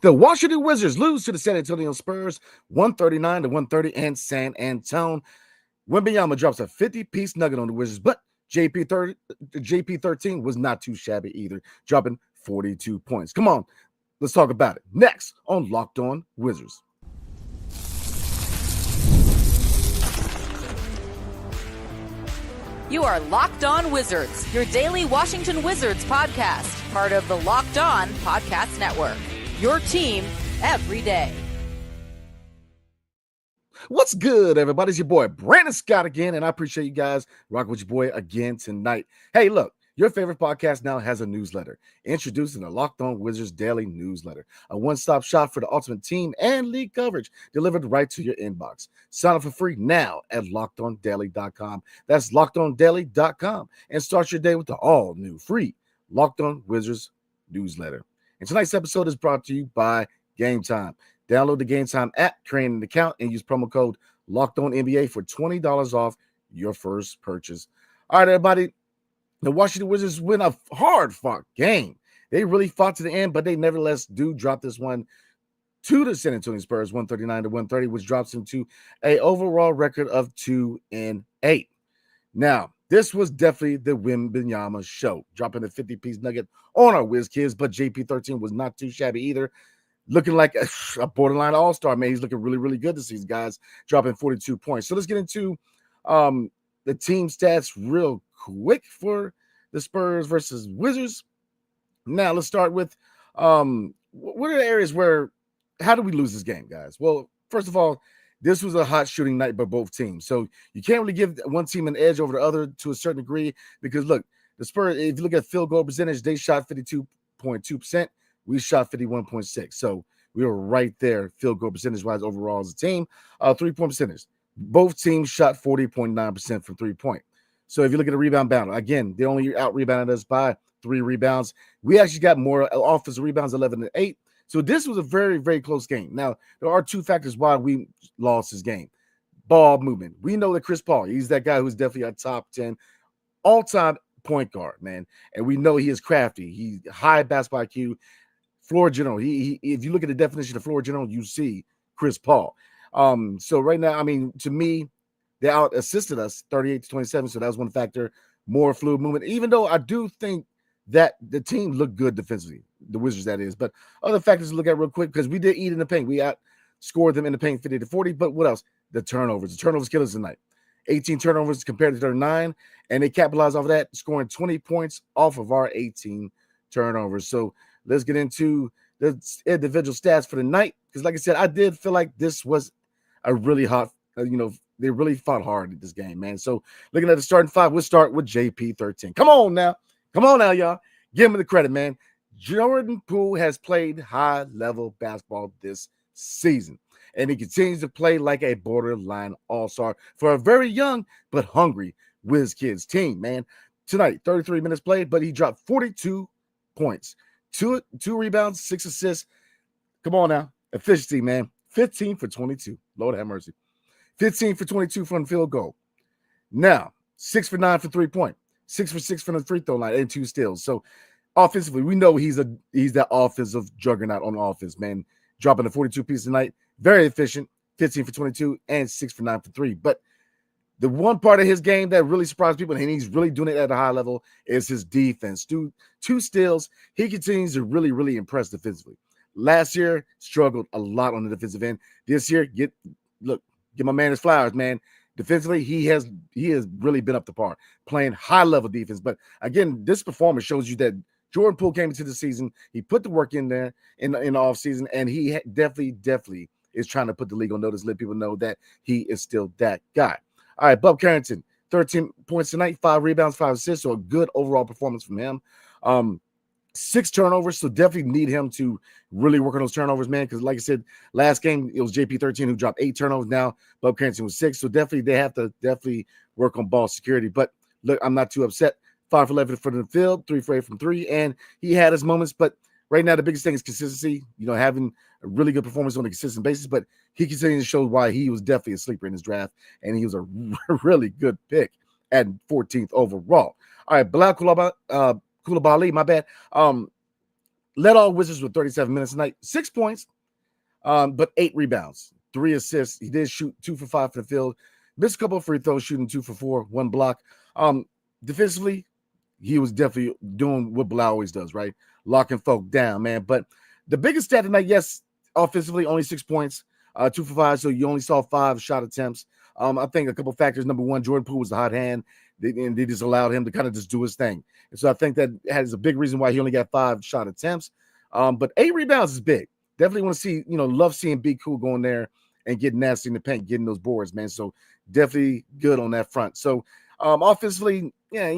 The Washington Wizards lose to the San Antonio Spurs 139-130 and San Antonio. Wembanyama drops a 50-piece nugget on the Wizards, but JP13 was not too shabby either, dropping 42 points. Come on, let's talk about it. Next on Locked On Wizards. You are Locked On Wizards, your daily Washington Wizards podcast, part of the Locked On Podcast Network. Your team every day. What's good, everybody? It's your boy, Brandon Scott again, and I appreciate you guys rocking with your boy again tonight. Hey, look, your favorite podcast now has a newsletter. Introducing the Locked On Wizards Daily Newsletter, a one-stop shop for the ultimate team and league coverage delivered right to your inbox. Sign up for free now at LockedOnDaily.com. That's LockedOnDaily.com, and start your day with the all-new free Locked On Wizards newsletter. And tonight's episode is brought to you by Gametime. Download the Gametime app, create an account, and use promo code LOCKEDONNBA for $20 off your first purchase. All right, everybody. The Washington Wizards win a hard-fought game. They really fought to the end, but they nevertheless do drop this one to the San Antonio Spurs, 139-130, which drops them to an overall record of 2-8. Now, this was definitely the Wembanyama show, dropping a 50-piece nugget on our Wiz kids, but JP13 was not too shabby either. Looking like a borderline all-star, man. He's looking really, really good this season, guys, dropping 42 points. So let's get into the team stats real quick for the Spurs versus Wizards. Now, let's start with what are the areas where, how do we lose this game, guys? Well, first of all, this was a hot shooting night by both teams. So you can't really give one team an edge over the other to a certain degree because, look, the Spurs, if you look at field goal percentage, they shot 52.2%. We shot 51.6%. So we were right there field goal percentage-wise overall as a team. Three-point percentage. Both teams shot 40.9% from three-point. So if you look at the rebound battle, again, they only out-rebounded us by 3 rebounds. We actually got more offensive rebounds, 11-8. So this was a very, very close game. Now, there are 2 factors why we lost this game. Ball movement. We know that Chris Paul, he's that guy who's definitely a top 10 all-time point guard, man. And we know he is crafty. He's high basketball IQ. Floor general. He if you look at the definition of floor general, you see Chris Paul. So right now, I mean, to me, they out-assisted us 38-27, so that was one factor. More fluid movement, even though I do think that the team looked good defensively, the Wizards, that is. But other factors to look at real quick, because we did eat in the paint. We outscored them in the paint 50-40, but what else? The turnovers. The turnovers killed us tonight. 18 turnovers compared to their 9, and they capitalized off of that, scoring 20 points off of our 18 turnovers. So let's get into the individual stats for the night, because like I said, I did feel like this was a really hot, they really fought hard at this game, man. So looking at the starting 5, we'll start with JP13. Come on now, y'all. Give him the credit, man. Jordan Poole has played high-level basketball this season, and he continues to play like a borderline all-star for a very young but hungry Wiz Kids team, man. Tonight, 33 minutes played, but he dropped 42 points, two rebounds, 6 assists. Come on now. Efficiency, man. 15 for 22. Lord have mercy. 15 for 22 from the field goal. Now, 6 for 9 for 3-point. 6 for 6 from the free throw line and 2 steals. So offensively, we know he's that offensive juggernaut on offense, man. Dropping the 42 piece tonight. Very efficient. 15 for 22 and 6 for 9 for 3. But the one part of his game that really surprised people, and he's really doing it at a high level, is his defense. 2 steals. He continues to really, really impress defensively. Last year, struggled a lot on the defensive end. This year, give my man his flowers, man. Defensively, he has really been up to par, playing high-level defense. But again, this performance shows you that Jordan Poole came into the season. He put the work in there in the offseason, and he definitely is trying to put the league on notice, let people know that he is still that guy. All right, Bub Carrington, 13 points tonight, 5 rebounds, 5 assists, so a good overall performance from him. 6 turnovers, so definitely need him to really work on those turnovers, man, because like I said, last game, it was JP13 who dropped 8 turnovers. Now, Bub Carrington was 6, so definitely they have to work on ball security. But look, I'm not too upset. 5 for 11 from the field, 3 for 8 from 3, and he had his moments, but right now the biggest thing is consistency, having a really good performance on a consistent basis, but he continues to show why he was definitely a sleeper in his draft, and he was a really good pick at 14th overall. All right, Bilal Koulibaly, my bad. led all Wizards with 37 minutes tonight, 6 points, but 8 rebounds, 3 assists. He did shoot 2 for 5 for the field, missed a couple of free throws, shooting 2 for 4, 1 block. Defensively, he was definitely doing what Blau always does, right? Locking folk down, man. But the biggest stat tonight, yes, offensively, only 6 points, 2 for 5, so you only saw 5 shot attempts. I think a couple factors. Number one, Jordan Poole was the hot hand, and they just allowed him to kind of just do his thing. And so I think that has a big reason why he only got 5 shot attempts. But 8 rebounds is big. Definitely want to see, love seeing Be Cool going there and getting nasty in the paint, getting those boards, man. So definitely good on that front. So offensively, yeah,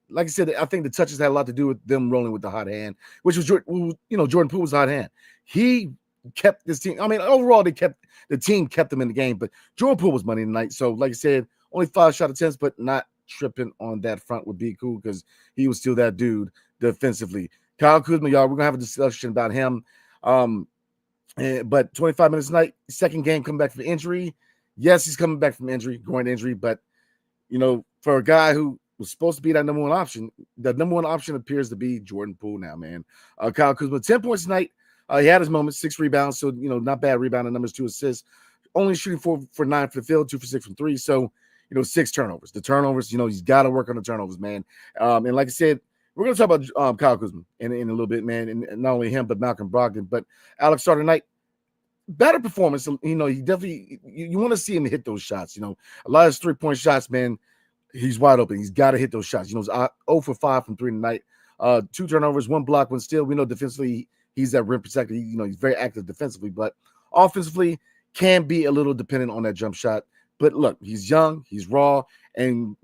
like I said, I think the touches had a lot to do with them rolling with the hot hand, which was, Jordan Poole was hot hand. He kept this team. I mean, overall, the team kept them in the game, but Jordan Poole was money tonight. So, like I said, only 5 shot attempts, but not tripping on that front would be cool because he was still that dude defensively. Kyle Kuzma, y'all, we're gonna have a discussion about him. But 25 minutes tonight, second game coming back from injury. Yes, he's coming back from injury, groin injury, but for a guy who was supposed to be that number one option, the number one option appears to be Jordan Poole now, man. Kyle Kuzma, 10 points tonight. He had his moments, 6 rebounds, so not bad rebounding numbers, 2 assists, only shooting 4 for 9 for the field, 2 for 6 from 3. So 6 turnovers. The turnovers, he's got to work on the turnovers, man. And like I said, we're going to talk about Kyle Kuzma in a little bit, man, and not only him but Malcolm Brogdon. But Alex started tonight, better performance. He definitely you want to see him hit those shots. A lot of his 3-point shots, man. He's wide open. He's got to hit those shots. He's 0 for 5 from 3 tonight. 2 turnovers, 1 block, 1 steal. We know defensively he's that rim protector. He's very active defensively, but offensively can be a little dependent on that jump shot. But look, he's young, he's raw, and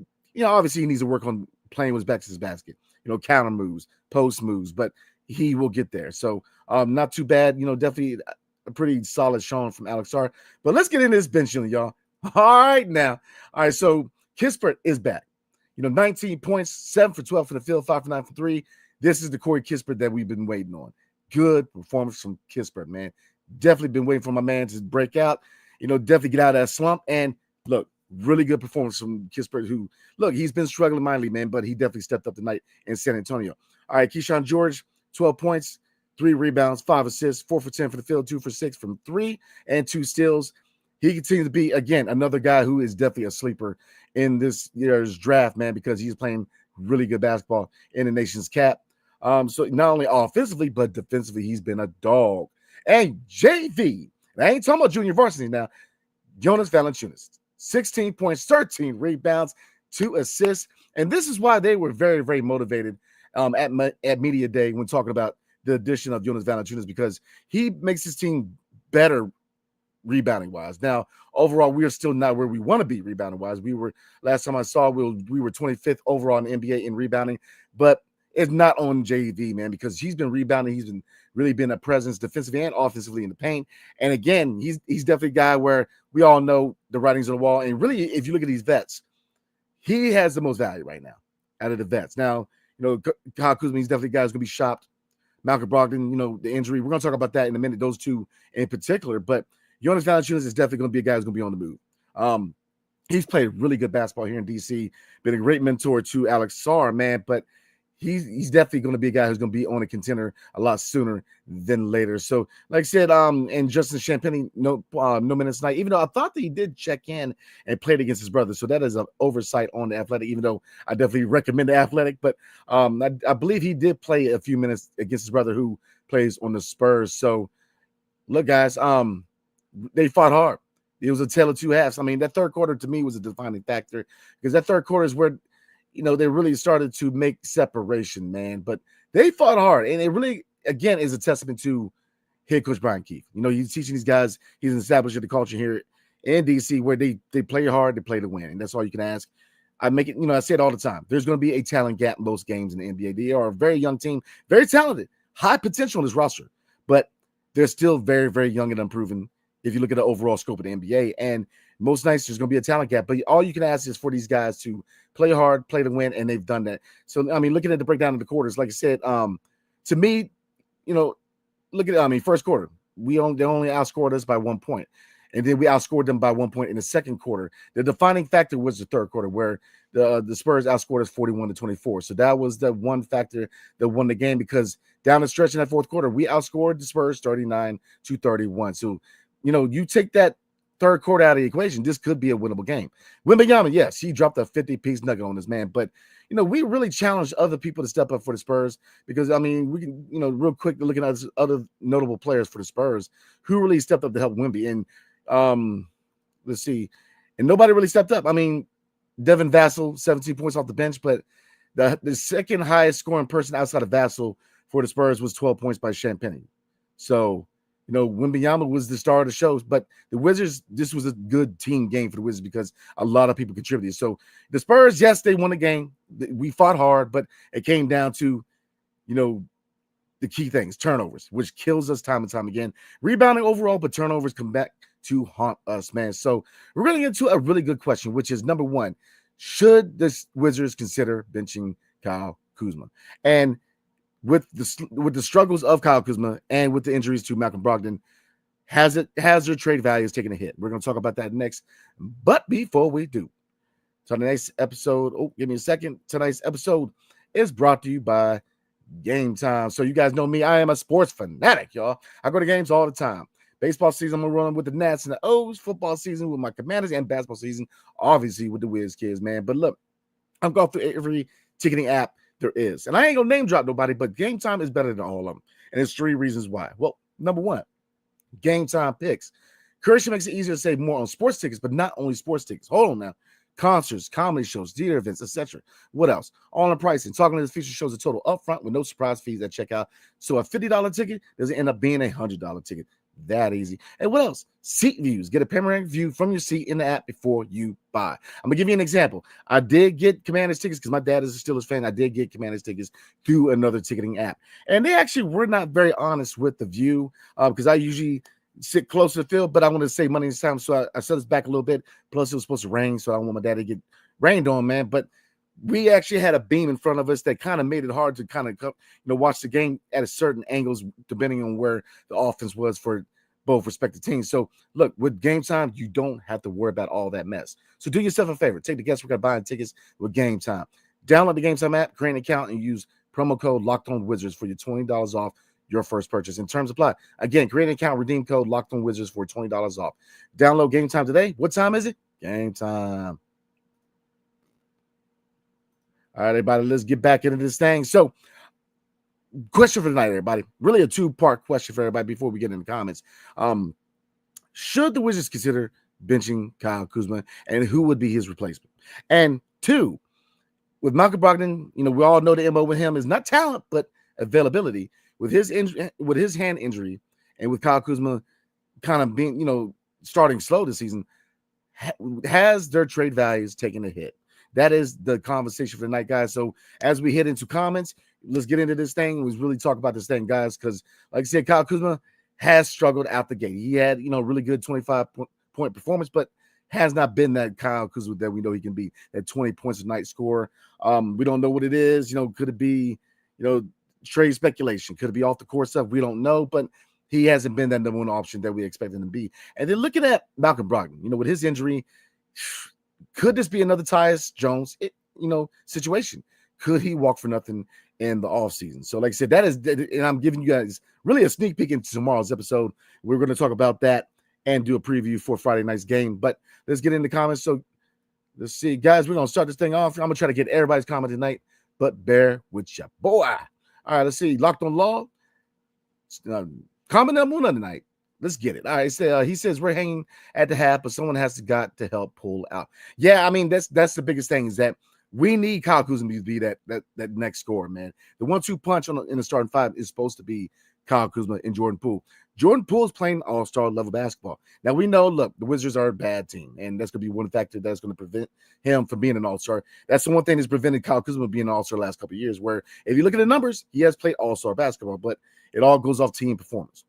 obviously he needs to work on playing with his back to his basket. Counter moves, post moves, but he will get there. So not too bad. Definitely a pretty solid showing from Alex Sarr. But let's get into this bench unit, y'all. All right, so Kispert is back. 19 points, 7 for 12 for the field, 5 for 9 for 3. This is the Corey Kispert that we've been waiting on. Good performance from Kispert, man. Definitely been waiting for my man to break out. Definitely get out of that slump. And look, really good performance from Kispert, who, look, he's been struggling mightily, man, but he definitely stepped up tonight in San Antonio. All right, Keyshawn George, 12 points, 3 rebounds, 5 assists, 4 for 10 for the field, 2 for 6 from 3, and 2 steals. He continues to be, again, another guy who is definitely a sleeper in this year's draft, man, because he's playing really good basketball in the nation's cap. So not only offensively, but defensively, he's been a dog. And JV, I ain't talking about junior varsity now, Jonas Valanciunas, 16 points, 13 rebounds, 2 assists. And this is why they were very, very motivated at Media Day when talking about the addition of Jonas Valanciunas, because he makes his team better rebounding wise. Now, overall, we are still not where we want to be rebounding wise. We were, last time I saw, we were 25th overall in the NBA in rebounding, but it's not on JV, man, because he's been rebounding. He's been really been a presence defensively and offensively in the paint. And again, he's definitely a guy where we all know the writing's on the wall. And really, if you look at these vets, he has the most value right now out of the vets. Now, Kyle Kuzma, he's definitely a guy who's going to be shopped. Malcolm Brogdon, the injury. We're going to talk about that in a minute, those two in particular. But Jonas Valanciunas is definitely going to be a guy who's going to be on the move. He's played really good basketball here in D.C., been a great mentor to Alex Sarr, man, but he's definitely going to be a guy who's going to be on a contender a lot sooner than later. So, like I said, and Justin Champagnie, no minutes tonight, even though I thought that he did check in and played against his brother. So that is an oversight on the Athletic, even though I definitely recommend the Athletic. But I believe he did play a few minutes against his brother who plays on the Spurs. So, look, guys, they fought hard. It was a tale of two halves. I mean, that third quarter to me was a defining factor because that third quarter is where they really started to make separation, man. But they fought hard, and it really, again, is a testament to head coach Brian Keefe. He's teaching these guys. He's establishing the culture here in DC where they play hard, they play to win, and that's all you can ask. I make it, I say it all the time. There's going to be a talent gap in most games in the NBA. They are a very young team, very talented, high potential in this roster, but they're still very, very young and unproven if you look at the overall scope of the NBA. And most nights there's going to be a talent gap, but all you can ask is for these guys to play hard, play to win, and they've done that. So, I mean, looking at the breakdown of the quarters, like I said, to me, look at it. I mean, first quarter, they only outscored us by 1 point. And then we outscored them by 1 point in the second quarter. The defining factor was the third quarter, where the Spurs outscored us 41-24. So that was the one factor that won the game, because down the stretch in that fourth quarter, we outscored the Spurs 39-31. So, you take that third quarter out of the equation, this could be a winnable game. Wembanyama, yes, he dropped a 50-piece nugget on this man, but we really challenged other people to step up for the Spurs, because, we can, real quick, looking at other notable players for the Spurs who really stepped up to help Wemby. And let's see, and nobody really stepped up. Devin Vassell, 17 points off the bench, but the second highest scoring person outside of Vassell for the Spurs was 12 points by Champagnie. So, Wembanyama was the star of the show, but the Wizards, this was a good team game for the Wizards because a lot of people contributed. So the Spurs, yes, they won the game. We fought hard, but it came down to, the key things, turnovers, which kills us time and time again. Rebounding overall, but turnovers come back to haunt us, man. So we're going to get into a really good question, which is, number one, should the Wizards consider benching Kyle Kuzma? And with the struggles of Kyle Kuzma and with the injuries to Malcolm Brogdon, has their trade values taken a hit? We're going to talk about that next. But before we do, tonight's episode, give me a second. Tonight's episode is brought to you by Gametime. So you guys know me, I am a sports fanatic, y'all. I go to games all the time. Baseball season, I'm going to run with the Nats and the O's. Football season with my Commanders, and basketball season, obviously, with the Wiz kids, man. But look, I've gone through every ticketing app there is. And I ain't gonna name drop nobody, but Gametime is better than all of them. And there's three reasons why. Well, number one, Gametime picks. Currency makes it easier to save more on sports tickets, but not only sports tickets. Hold on now. Concerts, comedy shows, theater events, etc. What else? All in pricing. Talking to this feature shows a total upfront with no surprise fees at checkout. So a $50 ticket doesn't end up being a $100 ticket. That easy. And what else? Seat views. Get a panoramic view from your seat in the app before you buy. I'm gonna give you an example. I did get Commanders tickets because my dad is a Steelers fan. I did get Commanders tickets through another ticketing app, and they actually were not very honest with the view because I usually sit close to the field, but I want to save money this time, so I set this back a little bit. Plus, it was supposed to rain, so I don't want my dad to get rained on, man. But we actually had a beam in front of us that kind of made it hard to kind of watch the game at a certain angles depending on where the offense was for both respective teams. So look, with Gametime, you don't have to worry about all that mess. So do yourself a favor, take the guesswork of buying tickets with Gametime. Download the Gametime app, create an account, and use promo code LOCKEDONWIZARDS for your $20 off your first purchase. In terms apply. Again, create an account, redeem code LOCKEDONWIZARDS for $20 off. Download Gametime today. What time is it? Gametime. All right, everybody, let's get back into this thing. So, question for tonight, everybody. Really a two-part question for everybody before we get into the comments. Should the Wizards consider benching Kyle Kuzma, and who would be his replacement? And two, with Malcolm Brogdon, we all know the MO with him is not talent, but availability. With his hand injury, and with Kyle Kuzma kind of being, starting slow this season, has their trade values taken a hit? That is the conversation for tonight, guys. So as we hit into comments, let's get into this thing. Let's really talk about this thing, guys, because like I said, Kyle Kuzma has struggled out the gate. He had, really good 25-point performance, but has not been that Kyle Kuzma that we know he can be, that 20 points a night scorer. We don't know what it is. Could it be, trade speculation? Could it be off the court stuff? We don't know, but he hasn't been that number one option that we expected him to be. And then looking at Malcolm Brogdon, with his injury, could this be another Tyus Jones, situation? Could he walk for nothing in the offseason? So like I said, that is, and I'm giving you guys really a sneak peek into tomorrow's episode. We're going to talk about that and do a preview for Friday night's game. But let's get in the comments. So let's see, guys, we're going to start this thing off. I'm going to try to get everybody's comment tonight, but bear with your boy. All right, let's see. Locked on Law. Comment number one tonight. Let's get it. All right, so he says we're hanging at the half, but someone has got to help pull out. Yeah, that's the biggest thing is that we need Kyle Kuzma to be that next scorer, man. The 1-2 punch in the starting five is supposed to be Kyle Kuzma and Jordan Poole. Jordan Poole is playing all-star level basketball. Now, we know, look, the Wizards are a bad team, and that's going to be one factor that's going to prevent him from being an all-star. That's the one thing that's prevented Kyle Kuzma being an all-star the last couple of years, where if you look at the numbers, he has played all-star basketball, but it all goes off team performance.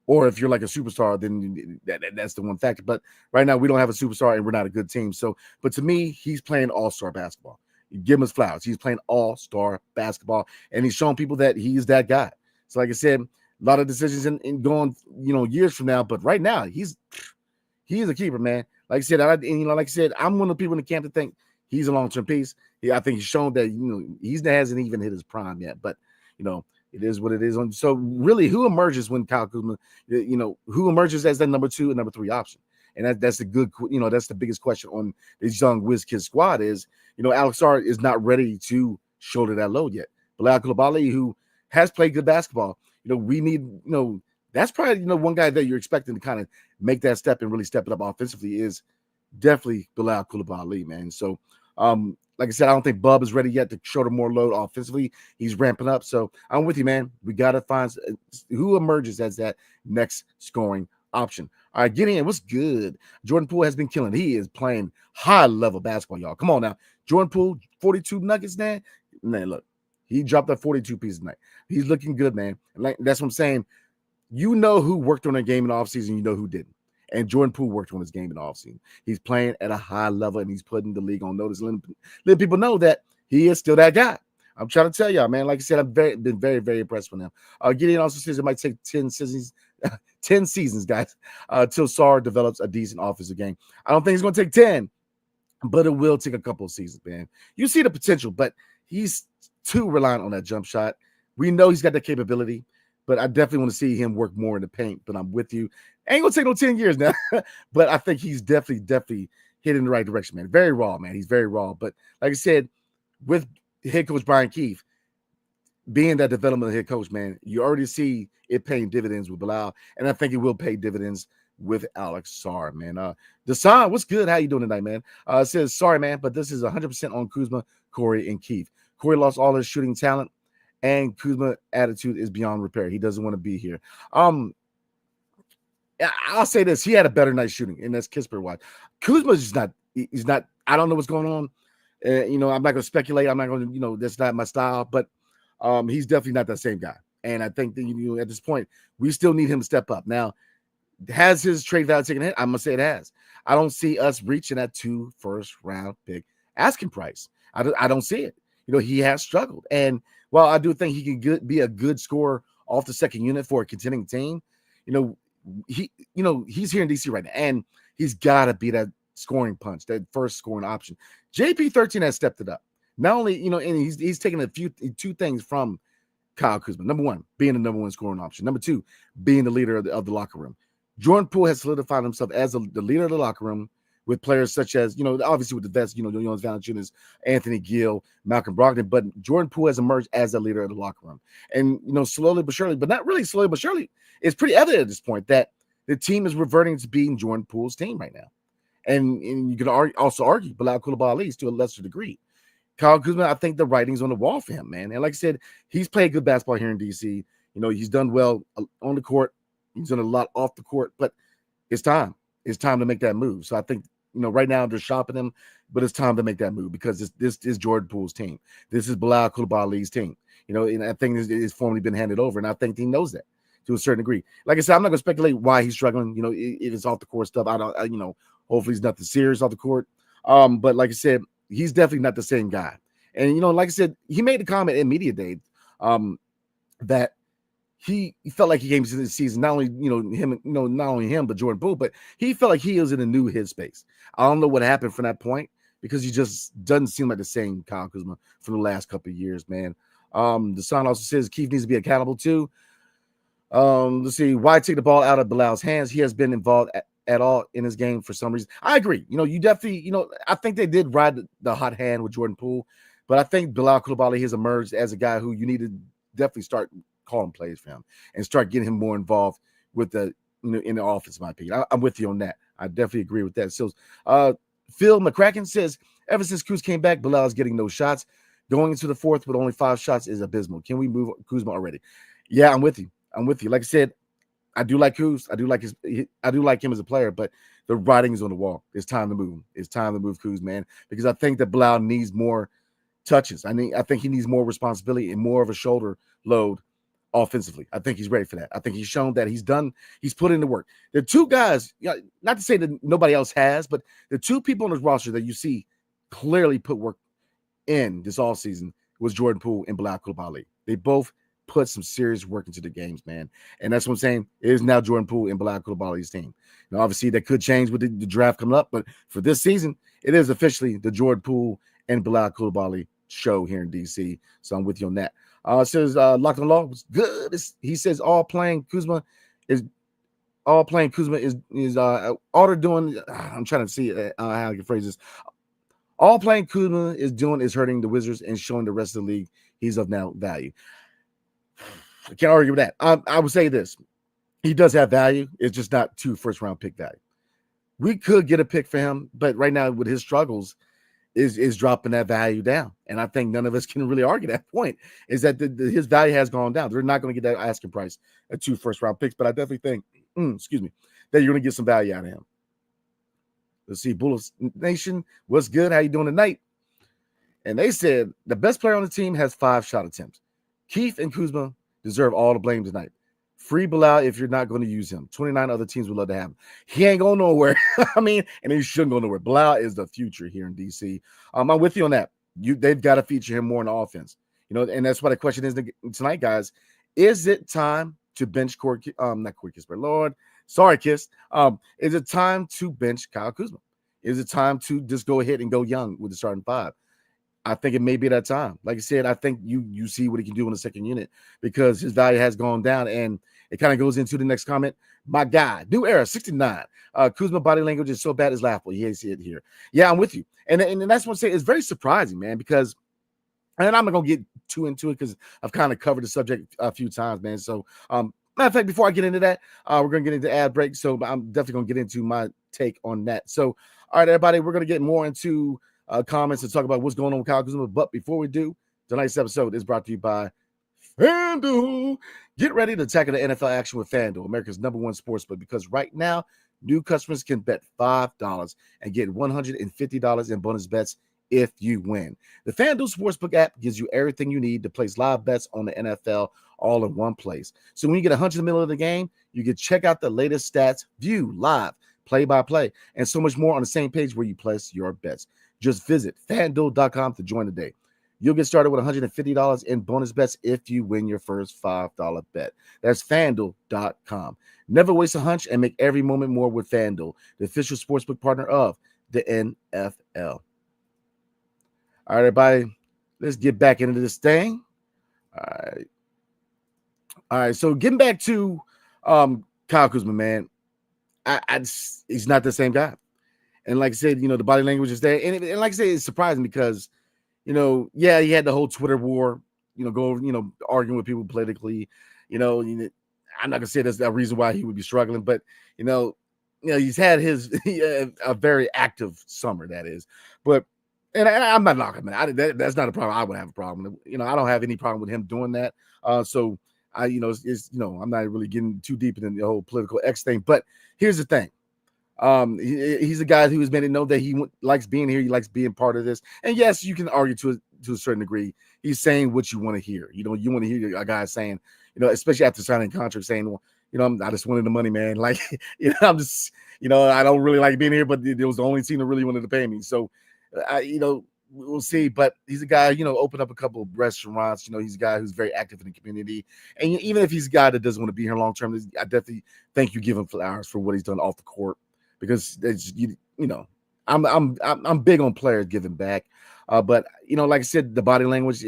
Or if you're like a superstar, then that's the one factor. But right now, we don't have a superstar, and we're not a good team. So, but to me, he's playing all-star basketball. You give him his flowers. He's playing all-star basketball, and he's showing people that he's that guy. So, like I said, a lot of decisions in going, years from now. But right now, he's He's a keeper, man. Like I said, like I said, I'm one of the people in the camp that think he's a long-term piece. I think he's shown that he hasn't even hit his prime yet, but it is what it is. So really, who emerges when Kyle Kuzma, who emerges as that number 2 and number 3 option? And that's the good, that's the biggest question on this young whiz kid squad is, Alex Sarr is not ready to shoulder that load yet. Bilal Coulibaly, who has played good basketball, we need, that's probably, one guy that you're expecting to kind of make that step and really step it up offensively is definitely Bilal Coulibaly, man. So, like I said, I don't think Bub is ready yet to shoulder more load offensively. He's ramping up. So I'm with you, man. We got to find who emerges as that next scoring option. All right, Gideon, what's good? Jordan Poole has been killing. He is playing high-level basketball, y'all. Come on now. Jordan Poole, 42 nuggets, man. Man, look, he dropped that 42 piece tonight. He's looking good, man. And that's what I'm saying. You know who worked on a game in the offseason. You know who didn't. And Jordan Poole worked on his game in the offseason. He's playing at a high level, and he's putting the league on notice. Letting people know that he is still that guy. I'm trying to tell y'all, man. Like I said, I've been very, very impressed with him. Gideon also says it might take 10 seasons, 10 seasons, guys, till Sarr develops a decent offensive game. I don't think it's going to take 10, but it will take a couple of seasons, man. You see the potential, but he's too reliant on that jump shot. We know he's got the capability, but I definitely want to see him work more in the paint. But I'm with you. Ain't gonna take no 10 years now, but I think he's definitely heading in the right direction, man. Very raw, man. He's very raw. But like I said, with head coach Brian Keefe being that developmental head coach, man, you already see it paying dividends with Bilal, and I think it will pay dividends with Alex Sarr, man. Desan, what's good? How you doing tonight, man? It says, sorry, man, but this is 100% on Kuzma, Corey, and Keefe. Corey lost all his shooting talent, and Kuzma attitude is beyond repair. He doesn't want to be here. I'll say this. He had a better night shooting, and that's Kispert watch. Kuzma's just not – he's not – I don't know what's going on. I'm not going to speculate. I'm not going to – that's not my style. But he's definitely not that same guy. And I think that, at this point, we still need him to step up. Now, has his trade value taken a hit? I'm going to say it has. I don't see us reaching that 2 first-round pick asking price. I don't see it. He has struggled. And while I do think he can be a good scorer off the second unit for a contending team, he's here in DC right now, and he's got to be that scoring punch, that first scoring option. JP13 has stepped it up. Not only, and he's taken two things from Kyle Kuzma. Number one, being the number 1 scoring option. Number 2, being the leader of the locker room. Jordan Poole has solidified himself as the leader of the locker room with players such as, obviously with the vets, Jonas Valanciunas, Anthony Gill, Malcolm Brogdon, but Jordan Poole has emerged as the leader of the locker room. And, slowly but surely, but not really slowly but surely, it's pretty evident at this point that the team is reverting to being Jordan Poole's team right now. And you could also argue Bilal Coulibaly to a lesser degree. Kyle Kuzma, I think the writing's on the wall for him, man. And like I said, he's played good basketball here in DC. He's done well on the court. He's done a lot off the court, but it's time. It's time to make that move. So I think, right now they're shopping him, but it's time to make that move because this is Jordan Poole's team. This is Bilal Coulibaly's team. And I think it's formally been handed over, and I think he knows that to a certain degree. Like I said, I'm not going to speculate why he's struggling. If it's off the court stuff, hopefully it's nothing serious off the court. But like I said, he's definitely not the same guy. And, like I said, he made the comment in media day that he felt like he came into the season, not only, not only him, but Jordan Poole, but he felt like he was in a new headspace. I don't know what happened from that point because he just doesn't seem like the same Kyle Kuzma from the last couple of years, man. The son also says Keefe needs to be accountable too. Let's see. Why take the ball out of Bilal's hands? He has been involved at all in his game for some reason. I agree. You definitely, I think they did ride the hot hand with Jordan Poole, but I think Bilal Coulibaly has emerged as a guy who you need to definitely start calling plays for him and start getting him more involved with the in the offense, in my opinion. I'm with you on that. I definitely agree with that. So Phil McCracken says, ever since Kuz came back, Bilal is getting no shots. Going into the fourth with only 5 shots is abysmal. Can we move Kuzma already? Yeah, I'm with you. Like I said, I do like Kuz. I do like him as a player, but the writing is on the wall. It's time to move him. It's time to move Kuz, man, because I think that Bilal needs more touches. I think he needs more responsibility and more of a shoulder load offensively. I think he's ready for that. I think he's shown that he's put in the work. There are 2 guys, not to say that nobody else has, but the 2 people on this roster that you see clearly put work in this offseason was Jordan Poole and Bilal Coulibaly. They both put some serious work into the games, man. And that's what I'm saying. It is now Jordan Poole and Bilal Coulibaly's team. Now, obviously, that could change with the draft coming up, but for this season, it is officially the Jordan Poole and Bilal Coulibaly show here in DC. So I'm with you on that. Says Locked on Law was good. He says all playing Kuzma is all they're doing. I'm trying to see how I can phrase this. All playing Kuzma is doing is hurting the Wizards and showing the rest of the league he's of now value. I can't argue with that. I would say this. He does have value. It's just not 2 first-round pick value. We could get a pick for him, but right now with his struggles is dropping that value down. And I think none of us can really argue that point, is that his value has gone down. They're not going to get that asking price at 2 first-round picks, but I definitely think, that you're going to get some value out of him. Let's see, Bullets Nation, what's good? How you doing tonight? And they said the best player on the team has 5 shot attempts. Keith and Kuzma deserve all the blame tonight. Free Bilal if you're not going to use him. 29 other teams would love to have him. He ain't going nowhere. And he shouldn't go nowhere. Bilal is the future here in DC. I'm with you on that. They've got to feature him more in the offense. And that's what the question is tonight, guys. Is it time to bench not Corey Kispert, Lord? Sorry, Kiss. Is it time to bench Kyle Kuzma? Is it time to just go ahead and go young with the starting 5? I think it may be that time. Like I said, I think you see what he can do in the second unit because his value has gone down. And it kind of goes into the next comment. My guy, New Era 69. Kuzma body language is so bad it's laughable. He hates it here. Yeah, I'm with you. And that's what I'm saying. It's very surprising, man, because and I'm not going to get too into it because I've kind of covered the subject a few times, man. So, matter of fact, before I get into that, we're going to get into ad break. So I'm definitely going to get into my take on that. So, all right, everybody, we're going to get more into comments and talk about what's going on with Kyle Kuzma. But before we do, tonight's episode is brought to you by FanDuel. Get ready to tackle the NFL action with FanDuel, America's #1 sportsbook, because right now, new customers can bet $5 and get $150 in bonus bets if you win. The FanDuel Sportsbook app gives you everything you need to place live bets on the NFL all in one place. So when you get 100 in the middle of the game, you can check out the latest stats, view live, play-by-play, and so much more on the same page where you place your bets. Just visit FanDuel.com to join today. You'll get started with $150 in bonus bets if you win your first $5 bet. That's FanDuel.com. Never waste a hunch and make every moment more with FanDuel, the official sportsbook partner of the NFL. All right, everybody, let's get back into this thing. All right. So getting back to Kyle Kuzma, man, he's not the same guy. And like I said, the body language is there. And like I said, it's surprising because, he had the whole Twitter war, arguing with people politically. I'm not going to say that's the reason why he would be struggling, but, he's had his a very active summer, that is. But And I'm not knocking him. That's not a problem. I would have a problem. I don't have any problem with him doing that. So I'm not really getting too deep into the whole political X thing. But here's the thing. He's a guy who has made it known that he likes being here. He likes being part of this. And yes, you can argue to a certain degree. He's saying what you want to hear. You want to hear a guy saying, especially after signing a contract, saying, well, I just wanted the money, man. Like, I'm just, I don't really like being here, but it was the only team that really wanted to pay me. So, we'll see. But he's a guy, opened up a couple of restaurants. He's a guy who's very active in the community. And even if he's a guy that doesn't want to be here long term, I definitely think you give him flowers for what he's done off the court, because it's, I'm big on players giving back. But like I said, the body language,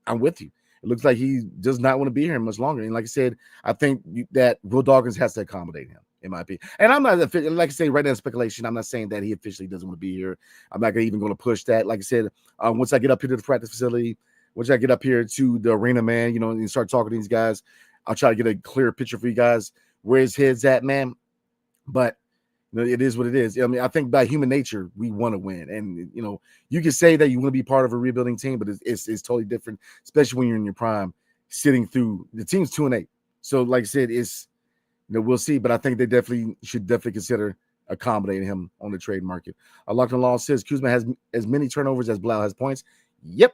I'm with you. It looks like he does not want to be here much longer. And like I said, I think that Will Dawkins has to accommodate him, in my opinion. And I'm not, like I say, right now, speculation. I'm not saying that he officially doesn't want to be here. I'm not even going to push that. Like I said, once I get up here to the practice facility, once I get up here to the arena, man, and start talking to these guys, I'll try to get a clear picture for you guys where his head's at, man. But it is what it is. I think by human nature, we want to win. And, you can say that you want to be part of a rebuilding team, but it's totally different, especially when you're in your prime, sitting through the team's 2-8. So like I said, it's, we'll see, but I think they should consider accommodating him on the trade market. Locked on Law says Kuzma has as many turnovers as Bilal has points. Yep.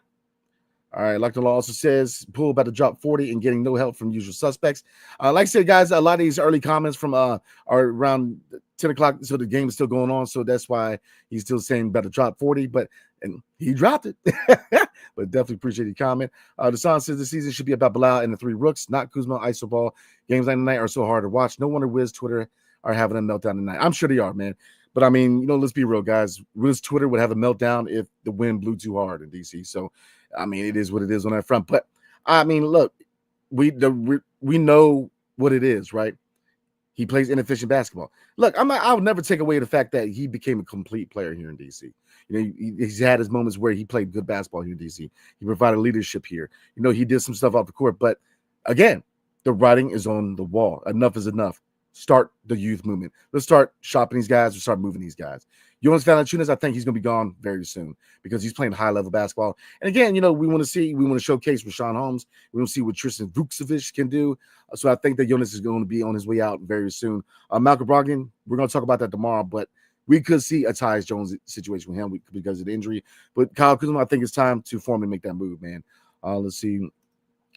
All right. Locked on Law also says Poole about to drop 40 and getting no help from usual suspects. Like I said, guys, a lot of these early comments from are around 10 o'clock, so the game is still going on. So that's why he's still saying about to drop 40. But and he dropped it. But definitely appreciate your comment. Desan says the season should be about Bilal and the three rooks, not Kuzma, Isoball. Games like tonight are so hard to watch. No wonder Wiz Twitter are having a meltdown tonight. I'm sure they are, man. But I mean, let's be real, guys. Wiz Twitter would have a meltdown if the wind blew too hard in DC. So, I mean, it is what it is on that front. But I mean, look, we know what it is, right? He plays inefficient basketball. Look, I would never take away the fact that he became a complete player here in DC. He's had his moments where he played good basketball here in DC. He provided leadership here. He did some stuff off the court. But again, the writing is on the wall. Enough is enough. Start the youth movement. Let's start shopping these guys. Let's start moving these guys. Jonas Valanciunas, I think he's going to be gone very soon because he's playing high-level basketball. And again, we want to showcase Rashawn Holmes. We want to see what Tristan Vukcevic can do. So I think that Jonas is going to be on his way out very soon. Malcolm Brogdon, we're going to talk about that tomorrow, but we could see a Tyus Jones situation with him because of the injury. But Kyle Kuzma, I think it's time to formally make that move, man. Let's see.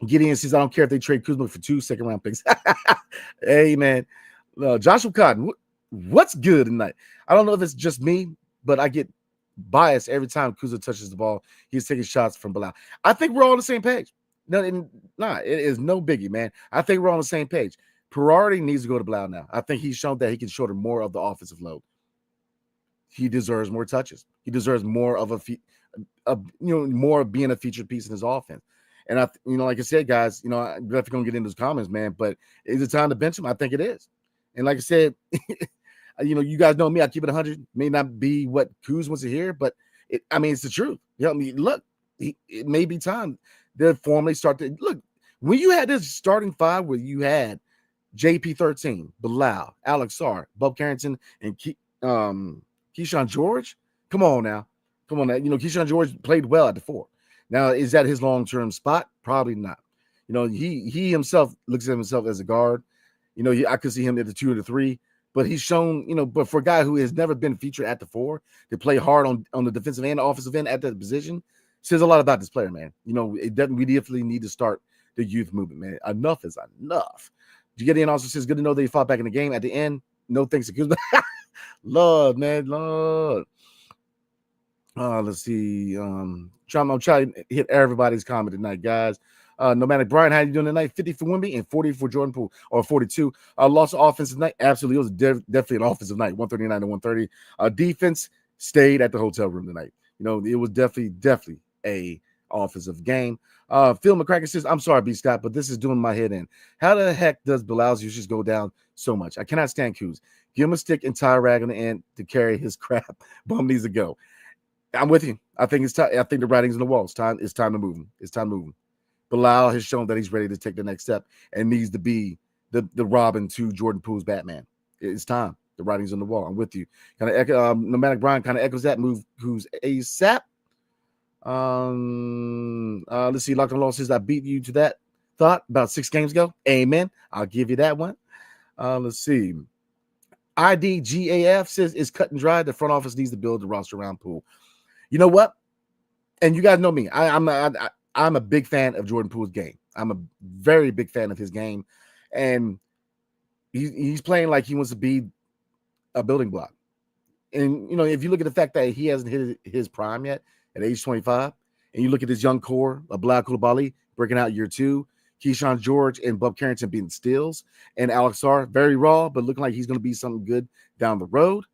Gideon says, I don't care if they trade Kuzma for 2 second-round picks. Hey, man. Joshua Cotton, what's good tonight? I don't know if it's just me, but I get biased every time Kuzma touches the ball. He's taking shots from Bilal. I think we're all on the same page. It is no biggie, man. I think we're on the same page. Priority needs to go to Bilal now. I think he's shown that he can shoulder more of the offensive load. He deserves more touches. He deserves more of more of being a featured piece in his offense. And like I said, guys, I'm definitely gonna get into those comments, man. But is it time to bench him? I think it is. And like I said, you guys know me. I keep it 100. May not be what Kuz wants to hear, but it's the truth. Look, it may be time to formally start to look. When you had this starting five where you had JP13, Bilal, Alex Sarr, Bob Carrington, and Keyshawn George, come on now. Keyshawn George played well at the 4. Now, is that his long-term spot? Probably not. He himself looks at himself as a guard. I could see him at the 2 or the 3, but he's shown, but for a guy who has never been featured at the 4 to play hard on the defensive and offensive end at that position says a lot about this player, man. We definitely need to start the youth movement, man. Enough is enough. Gideon also says, good to know that he fought back in the game at the end. No thanks to Kuzma. Lord, man, Lord. Let's see. I'm trying to hit everybody's comment tonight, guys. Nomadic Brian, how you doing tonight? 50 for Wemby and 40 for Jordan Poole, or 42. Lost offense tonight. Absolutely. It was definitely an offensive night, 139 to 130. Defense stayed at the hotel room tonight. It was definitely a offensive game. Phil McCracken says, I'm sorry, B. Scott, but this is doing my head in. How the heck does Bilal's usage go down so much? I cannot stand Kuz. Give him a stick and tie a rag on the end to carry his crap. Bum needs to go. I'm with you. I think it's time. I think the writing's on the wall. It's time to move him. It's time to move him. Bilal has shown that he's ready to take the next step and needs to be the Robin to Jordan Poole's Batman. It's time. The writing's on the wall. I'm with you. Kind of Nomadic Brian kind of echoes that move. Who's ASAP? Let's see. Locked on Law says I beat you to that thought about 6 games ago. Amen. I'll give you that one. Let's see. IDGAF says it's cut and dry. The front office needs to build the roster around Poole. You know what? And you guys know me. I'm a big fan of Jordan Poole's game. I'm a very big fan of his game. And he's playing like he wants to be a building block. And, if you look at the fact that he hasn't hit his prime yet at age 25, and you look at this young core of Bilal Coulibaly breaking out year 2, Keyshawn George and Bub Carrington being steals, and Alex Sarr, very raw, but looking like he's going to be something good down the road.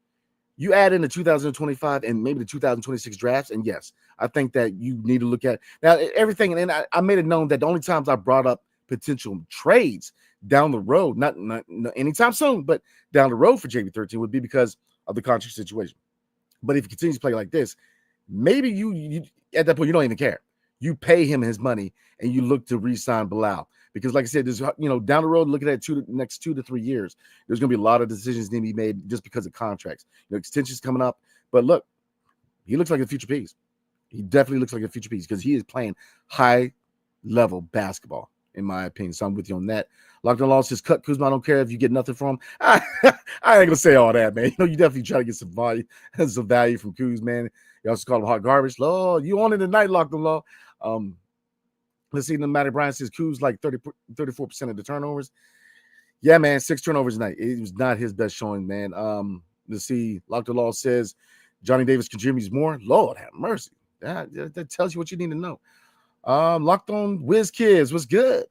You add in the 2025 and maybe the 2026 drafts, and yes, I think that you need to look at now everything. And I made it known that the only times I brought up potential trades down the road, not anytime soon, but down the road for JP13 would be because of the contract situation. But if he continues to play like this, maybe you at that point you don't even care. You pay him his money and you look to re-sign Bilal. Because like I said, there's down the road, looking at next 2 to 3 years, there's going to be a lot of decisions need to be made just because of contracts. Extensions coming up. But look, he looks like a future piece. He definitely looks like a future piece because he is playing high-level basketball, in my opinion. So I'm with you on that. Locked on Law says, cut Kuzma. I don't care if you get nothing from him. I ain't going to say all that, man. You definitely try to get some value from Kuz, man. You also call him hot garbage. Lord, you on it tonight, Locked on Law. Let's see. No matter Brian says Kuz like 34% of the turnovers. Yeah, man, 6 turnovers tonight. It was not his best showing, man. Let's see. Locked on Law says Johnny Davis contributes more. Lord have mercy. That tells you what you need to know. Locked on Wiz Kids was good.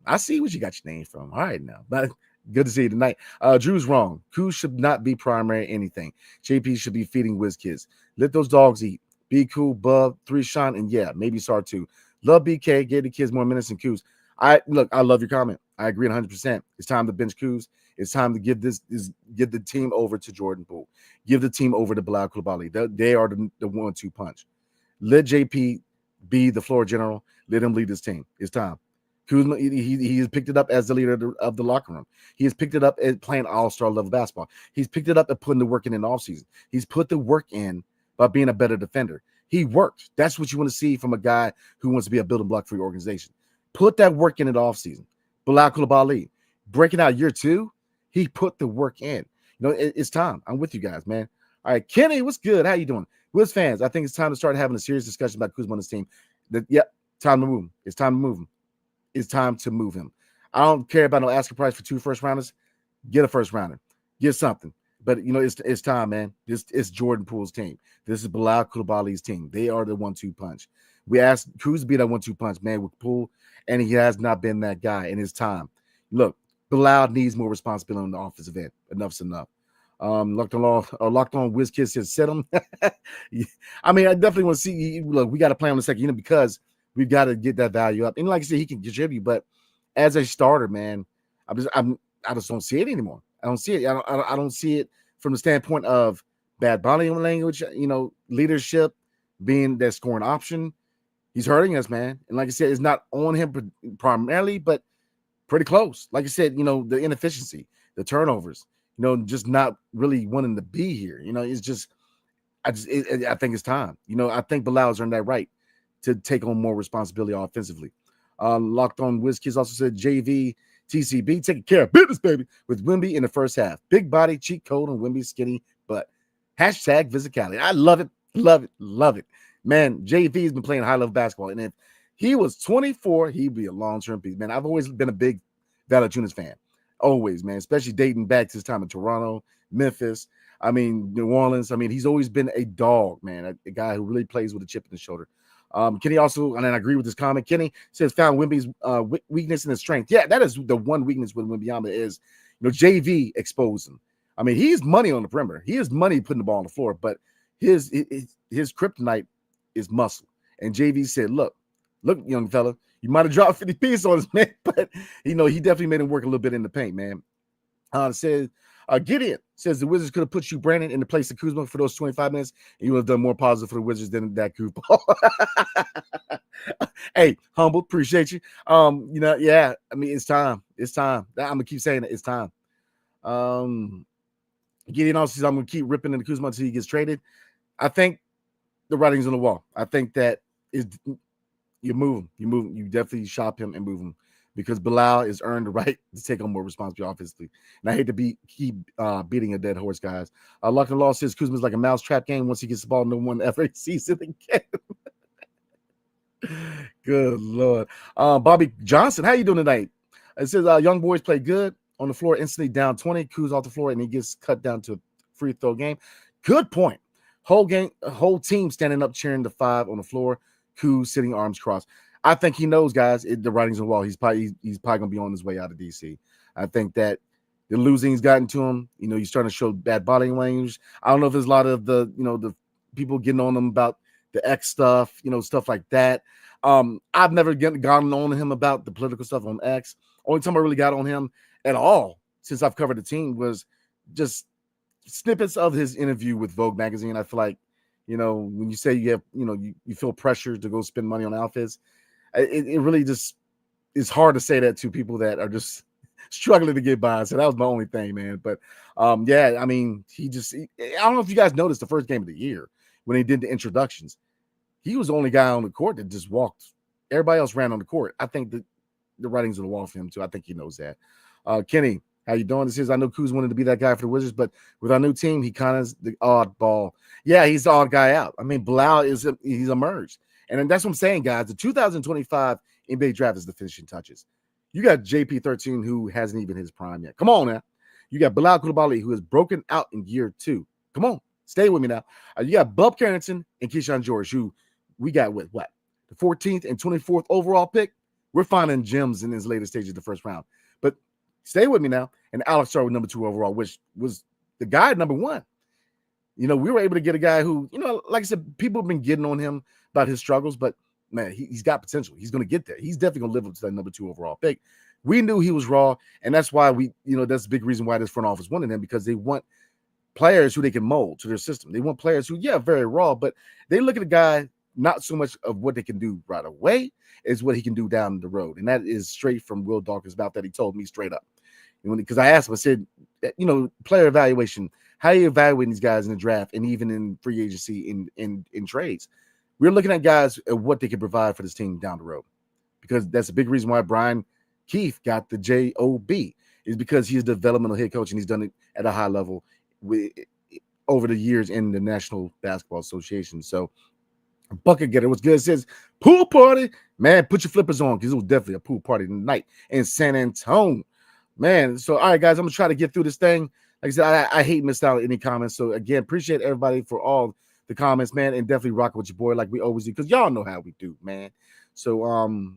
I see what you got your name from. All right now, but good to see you tonight. Drew's wrong. Kuz should not be primary anything. JP should be feeding Wiz Kids. Let those dogs eat. Be cool, Bub, 3 Sean, and yeah, maybe Sar too. Love BK. Give the kids more minutes than Kuz. I love your comment. I agree 100%. It's time to bench Kuz. It's time to give the team over to Jordan Poole. Give the team over to Bilal Coulibaly. They are the 1-2 punch. Let JP be the floor general. Let him lead his team. It's time. Kuzma, he has picked it up as the leader of the locker room. He has picked it up at playing all-star level basketball. He's picked it up at putting the work in the offseason. He's put the work in by being a better defender. He worked. That's what you want to see from a guy who wants to be a building block for your organization. Put that work in the offseason. Bilal Coulibaly, breaking out year 2, he put the work in. It's time. I'm with you guys, man. All right, Kenny, what's good? How you doing? Wiz fans, I think it's time to start having a serious discussion about Kuzma on his team. Time to move him. It's time to move him. It's time to move him. I don't care about no asking price for 2 first-rounders. Get a first-rounder. Get something. But, it's time, man. It's Jordan Poole's team. This is Bilal Coulibaly's team. They are the 1-2 punch. We asked Kuz to be that 1-2 punch, man, with Poole, and he has not been that guy in his time. Look, Bilal needs more responsibility on the offensive end. Enough's enough. Locked on Wiz Kids says set him. I mean, I definitely want to see. Look, we got to play on the second unit because we've got to get that value up. And like I said, he can contribute, but as a starter, man, I just don't see it anymore. I don't see it. I don't see it from the standpoint of bad body language, leadership, being that scoring option. He's hurting us, man. And like I said, it's not on him primarily, but pretty close. Like I said, the inefficiency, the turnovers, just not really wanting to be here. It's just, I think it's time. I think Bilal's earned that right to take on more responsibility offensively. Locked on Wiz Kids also said JV TCB taking care of business, baby, with Wemby in the first half. Big body, cheat code, and Wemby skinny butt. Hashtag physicality. I love it, love it, love it. Man, JV's been playing high-level basketball, and if he was 24, he'd be a long-term piece. Man, I've always been a big Valanciunas fan. Always, man, especially dating back to his time in Toronto, Memphis, New Orleans. He's always been a dog, man, a guy who really plays with a chip in his shoulder. Kenny also, and I agree with this comment, Kenny says found Wemby's weakness and his strength. Yeah, that is the one weakness with Wembyama is, JV exposed him. He's money on the perimeter. He is money putting the ball on the floor, but his kryptonite is muscle. And JV said, look, young fella, you might have dropped 50 pieces on his man, but he definitely made him work a little bit in the paint, man. Says Gideon says the Wizards could have put you, Brandon, in the place of Kuzma for those 25 minutes, and you would have done more positive for the Wizards than that goofball. Hey, humble, appreciate you. It's time. It's time. I'm gonna keep saying it. It's time. Gideon also says I'm gonna keep ripping into Kuzma until he gets traded. I think the writing's on the wall. I think that is you move him. You definitely shop him and move him because Bilal has earned the right to take on more responsibility offensively. And I hate to keep beating a dead horse, guys. Lock and Law says Kuzma's like a mousetrap game. Once he gets the ball, no one ever sees it again. Good Lord. Bobby Johnson, how you doing tonight? It says young boys play good on the floor, instantly down 20. Kuz off the floor, and he gets cut down to a free throw game. Good point. Whole team standing up cheering the 5 on the floor. Kuz sitting arms crossed. I think he knows, guys. The writing's on the wall. He's probably gonna be on his way out of DC. I think that the losing's gotten to him. He's starting to show bad body language. I don't know if there's a lot of the people getting on him about the X stuff, stuff like that. I've never gotten on him about the political stuff on X. Only time I really got on him at all since I've covered the team was just snippets of his interview with Vogue magazine. I feel like, when you say you have, you feel pressure to go spend money on outfits, it really just is hard to say that to people that are just struggling to get by. So that was my only thing, man. But I don't know if you guys noticed the first game of the year when he did the introductions, he was the only guy on the court that just walked. Everybody else ran on the court. I think that the writing's on the wall for him too. I think he knows that. Kenny, how you doing? This is, I know Kuz wanted to be that guy for the Wizards, but with our new team, he kind of is the oddball. Yeah, he's the odd guy out. Bilal he's emerged. And that's what I'm saying, guys. The 2025 NBA draft is the finishing touches. You got JP13, who hasn't even hit his prime yet. Come on now. You got Bilal Coulibaly, who has broken out in year 2. Come on. Stay with me now. You got Bub Carrington and Keyshawn George, who we got with what? The 14th and 24th overall pick. We're finding gems in his later stages of the first round. But stay with me now. And Alex started with number 2 overall, which was the guy at number 1. We were able to get a guy who, like I said, people have been getting on him about his struggles, but man, he's got potential. He's going to get there. He's definitely going to live up to that number 2 overall pick. We knew he was raw, and that's why that's a big reason why this front office wanted him, because they want players who they can mold to their system. They want players who, very raw, but they look at a guy not so much of what they can do right away is what he can do down the road. And that is straight from Will Dawkins' mouth that he told me straight up. Because I asked him, I said, player evaluation, how are you evaluating these guys in the draft and even in free agency in trades? We're looking at guys at what they can provide for this team down the road, because that's a big reason why Brian Keefe got the JOB, is because he's a developmental head coach and he's done it at a high level over the years in the National Basketball Association. So Bucket Getter, what's good? It says pool party, man. Put your flippers on, because it was definitely a pool party tonight in San Antonio, man. So all right, guys, I'm gonna try to get through this thing. Like I said, I hate missing out on any comments. So again, appreciate everybody for all the comments, man, and definitely rock with your boy like we always do, because y'all know how we do, man. So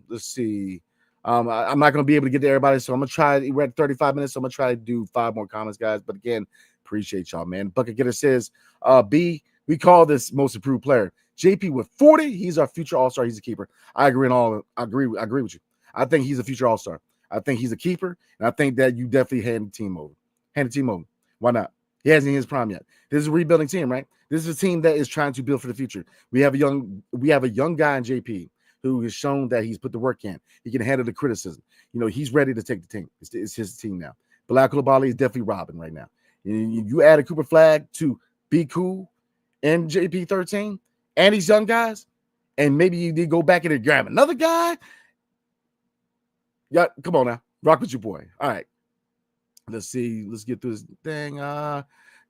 let's see. I'm not gonna be able to get to everybody, so I'm gonna try. We're at 35 minutes, so I'm gonna try to do 5 more comments, guys. But again, appreciate y'all, man. Bucket Getter says, B, we call this most improved player. JP with 40, he's our future all-star. He's a keeper. I agree with you. I think he's a future all-star. I think he's a keeper, and I think that you definitely hand the team over. Why not? He hasn't in his prime yet. This is a rebuilding team, right? This is a team that is trying to build for the future. We have a young guy in JP who has shown that he's put the work in. He can handle the criticism. He's ready to take the team. It's his team now. Bilal Coulibaly is definitely robbing right now. You add a Cooper Flag to Be Cool and JP13 and these young guys, and maybe you did go back and grab another guy. Yeah, come on now. Rock with your boy. All right. Let's see. Let's get through this thing.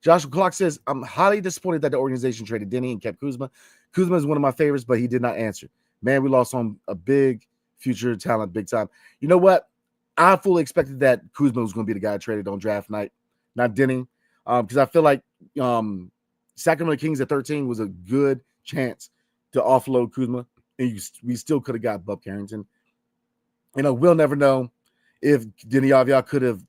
Joshua Clark says, I'm highly disappointed that the organization traded Denny and kept Kuzma. Kuzma is one of my favorites, but he did not answer. Man, we lost on a big future talent, big time. You know what? I fully expected that Kuzma was going to be the guy traded on draft night, not Denny, because I feel like Sacramento Kings at 13 was a good chance to offload Kuzma, and we still could have got Bub Carrington. We'll never know if Denny Avia could have,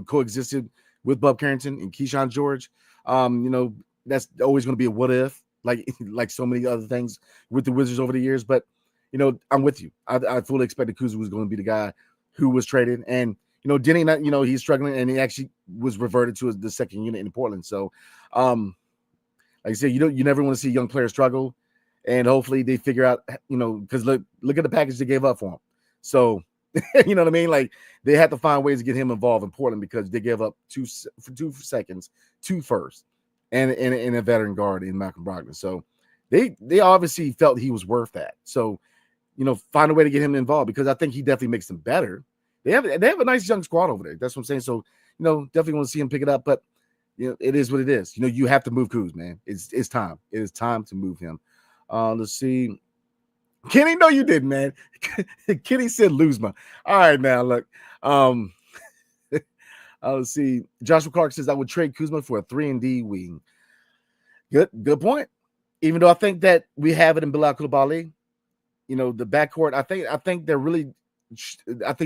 coexisted with Bub Carrington and Keyshawn George. That's always going to be a what if, like so many other things with the Wizards over the years. But, I'm with you. I fully expected Kuzma was going to be the guy who was traded. And, Denny, he's struggling, and he actually was reverted to the second unit in Portland. So, like I said, you never want to see young players struggle. And hopefully they figure out, because look at the package they gave up for him. So, you know what I mean? Like, they had to find ways to get him involved in Portland, because they gave up 2 seconds, 2 firsts, and a veteran guard in Malcolm Brogdon. So they obviously felt he was worth that. So, find a way to get him involved, because I think he definitely makes them better. They have a nice young squad over there. That's what I'm saying. So, definitely want to see him pick it up. But, it is what it is. You have to move Kuz, man. It's time. It is time to move him. Let's see. Kenny, no, you didn't, man. Kenny said Luzma. All right, now look. Let's see. Joshua Clark says I would trade Kuzma for a 3-and-D wing. Good point. Even though I think that we have it in Bilal Coulibaly, the backcourt. I think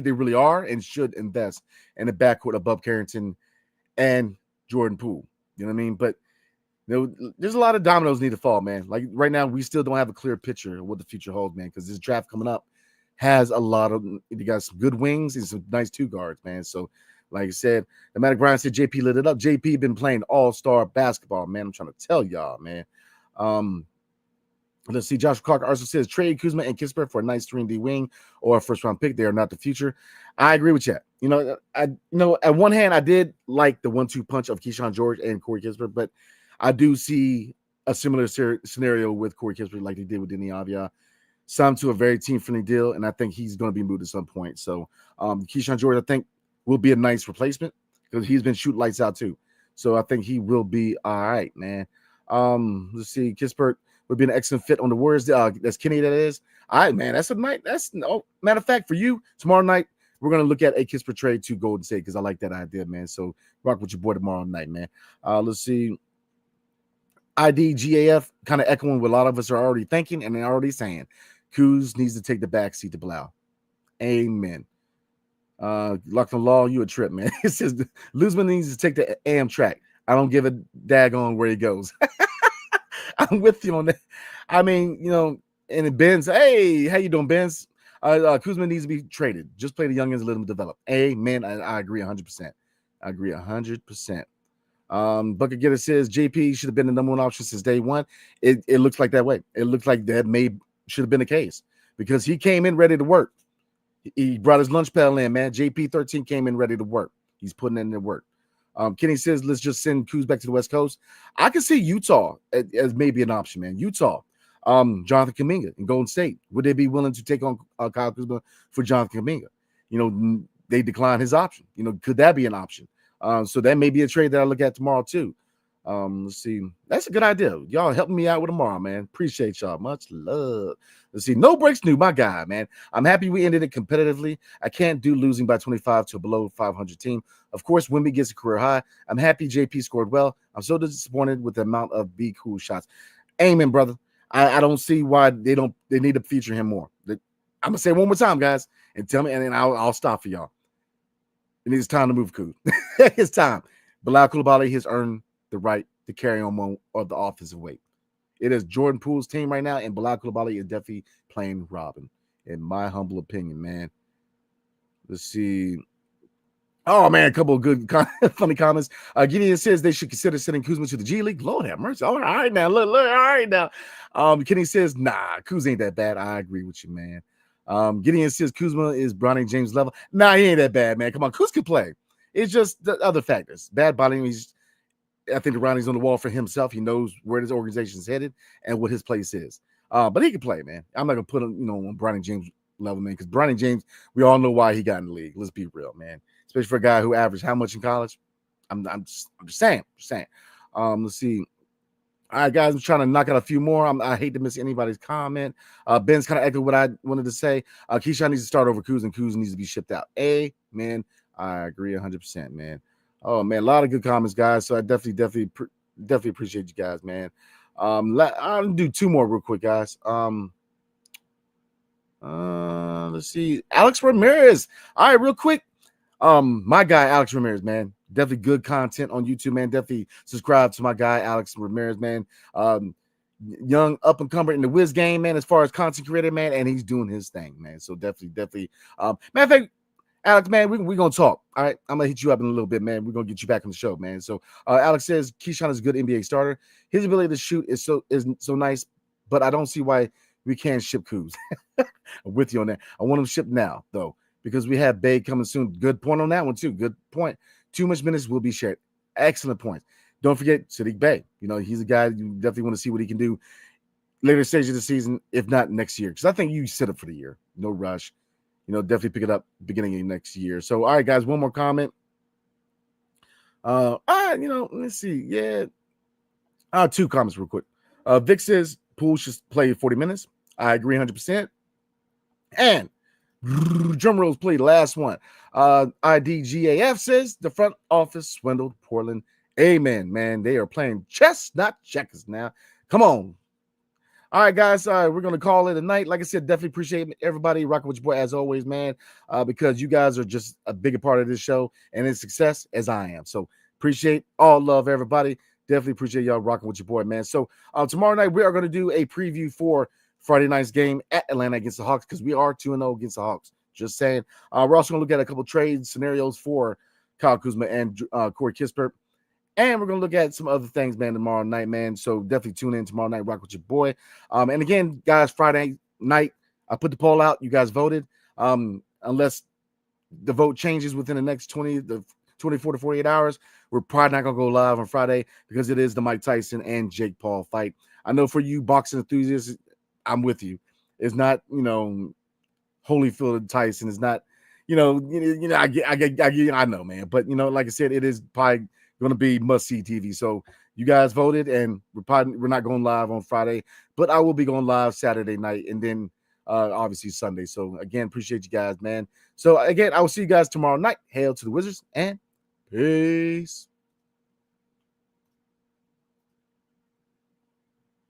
they really are and should invest in the backcourt of Bub Carrington and Jordan Poole. You know what I mean? But there's a lot of dominoes need to fall, man. Like right now, we still don't have a clear picture of what the future holds, man, because this draft coming up has a lot of, you got some good wings and some nice 2 guards, man. So, like I said, no matter Brian said JP lit it up. JP been playing all-star basketball, man. I'm trying to tell y'all, man. Let's see. Joshua Clark also says trade Kuzma and Kispert for a nice 3-and-D wing or a first-round pick. They are not the future. I agree with you. At one hand, I did like the 1-2 punch of Keyshawn George and Corey Kispert, but I do see a similar scenario with Corey Kispert like they did with Denny Avia. Signed to a very team-friendly deal, and I think he's going to be moved at some point. So Keyshawn George, I think, will be a nice replacement because he's been shooting lights out too. So I think he will be all right, man. Let's see. Kispert would be an excellent fit on the Warriors. That's Kenny, that is. All right, man. That's a night. Matter of fact, for you, tomorrow night, we're going to look at a Kispert trade to Golden State because I like that idea, man. So rock with your boy tomorrow night, man. Let's see. IDGAF kind of echoing what a lot of us are already thinking and they're already saying. Kuz needs to take the back seat to Blau. Amen. Locked on Law, you a trip, man. It says Luzman needs to take the Amtrak. I don't give a daggone where he goes. I'm with you on that. I mean, and then Ben's, hey, how you doing, Ben's? Kuzma needs to be traded. Just play the youngins, let them develop. Amen. I agree 100%. I agree 100%. Bucket Getter says JP should have been the number one option since day one. It looks like that way. It looks like that should have been the case because he came in ready to work. He brought his lunch pail in, man. JP13 came in ready to work. He's putting in the work. Kenny says, let's just send Kuz back to the West Coast. I can see Utah as maybe an option, man. Utah. Jonathan Kuminga in Golden State. Would they be willing to take on Kyle Kuzma for Jonathan Kuminga? They declined his option. Could that be an option? So that may be a trade that I look at tomorrow too. Let's see. That's a good idea. Y'all helping me out with tomorrow, man. Appreciate y'all. Much love. Let's see. No breaks new, my guy, man. I'm happy we ended it competitively. I can't do losing by 25 to a below 500 team. Of course, Wemby gets a career high. I'm happy JP scored well. I'm so disappointed with the amount of be cool shots. Amen, brother. I don't see why they need to feature him more. I'm gonna say it one more time, guys, and tell me, and then I'll stop for y'all. It is time to move Kuz. It's time. Bilal Coulibaly has earned the right to carry on one of the offensive weight. It is Jordan Poole's team right now, and Bilal Coulibaly is definitely playing Robin, in my humble opinion, man. Let's see. Oh, man, a couple of good, funny comments. Gideon says they should consider sending Kuzma to the G League. Lord have mercy. All right, now. Look, all right, now. Kenny says, nah, Kuz ain't that bad. I agree with you, man. Gideon says Kuzma is Bronny James level. Nah, he ain't that bad, man. Come on, Kuz can play. It's just the other factors. Bad body. I think the Ronnie's on the wall for himself. He knows where this organization is headed and what his place is. But he can play, man. I'm not gonna put him, on Bronny James level, man, because Bronny James, we all know why he got in the league. Let's be real, man. Especially for a guy who averaged how much in college? I'm just saying. Let's see. All right, guys, I'm trying to knock out a few more. I hate to miss anybody's comment. Ben's kind of echoed what I wanted to say. Keyshawn needs to start over Kuz, and Kuz needs to be shipped out. Amen. I agree 100%, man. Oh, man, a lot of good comments, guys. So I definitely appreciate you guys, man. I'll do two more real quick, guys. Let's see. Alex Ramirez. All right, real quick. My guy, Alex Ramirez, man. Definitely good content on YouTube, man. Definitely subscribe to my guy, Alex Ramirez, man. Young up-and-comer in the whiz game, man, as far as content creator, man, and he's doing his thing, man. So definitely. Matter of fact, Alex, man, we're going to talk. All right, I'm going to hit you up in a little bit, man. We're going to get you back on the show, man. So Alex says Keyshawn is a good NBA starter. His ability to shoot is so nice, but I don't see why we can't ship Kuz. I'm with you on that. I want him shipped now, though, because we have Bay coming soon. Good point on that one, too. Good point. Too much minutes will be shared. Excellent point. Don't forget Sadiq Bey. He's a guy you definitely want to see what he can do later stage of the season, if not next year. Because I think you set up for the year. No rush. Definitely pick it up beginning of next year. So, all right, guys, one more comment. Let's see. Yeah. Two comments real quick. Vic says Poole should play 40 minutes. I agree 100%. And drum rolls play the last one. IDGAF says the front office swindled Portland. Amen, man. They are playing chess, not checkers now. Come on. All right, guys. We're going to call it a night. Like I said, definitely appreciate everybody rocking with your boy as always, man, because you guys are just a bigger part of this show and its success as I am. So appreciate all love, everybody. Definitely appreciate y'all rocking with your boy, man. So tomorrow night, we are going to do a preview for Friday night's game at Atlanta against the Hawks because we are 2-0 against the Hawks. Just saying. We're also going to look at a couple trade scenarios for Kyle Kuzma and Corey Kispert. And we're going to look at some other things, man, tomorrow night, man. So definitely tune in tomorrow night, rock with your boy. And again, guys, Friday night, I put the poll out. You guys voted. Unless the vote changes within the next 24 to 48 hours, we're probably not going to go live on Friday because it is the Mike Tyson and Jake Paul fight. I know for you boxing enthusiasts, I'm with you. It's not, Holyfield Tyson. It's not, I know, man. But, like I said, it is probably going to be must-see TV. So you guys voted, and we're not going live on Friday, but I will be going live Saturday night and then obviously Sunday. So, again, appreciate you guys, man. So, again, I will see you guys tomorrow night. Hail to the Wizards, and peace.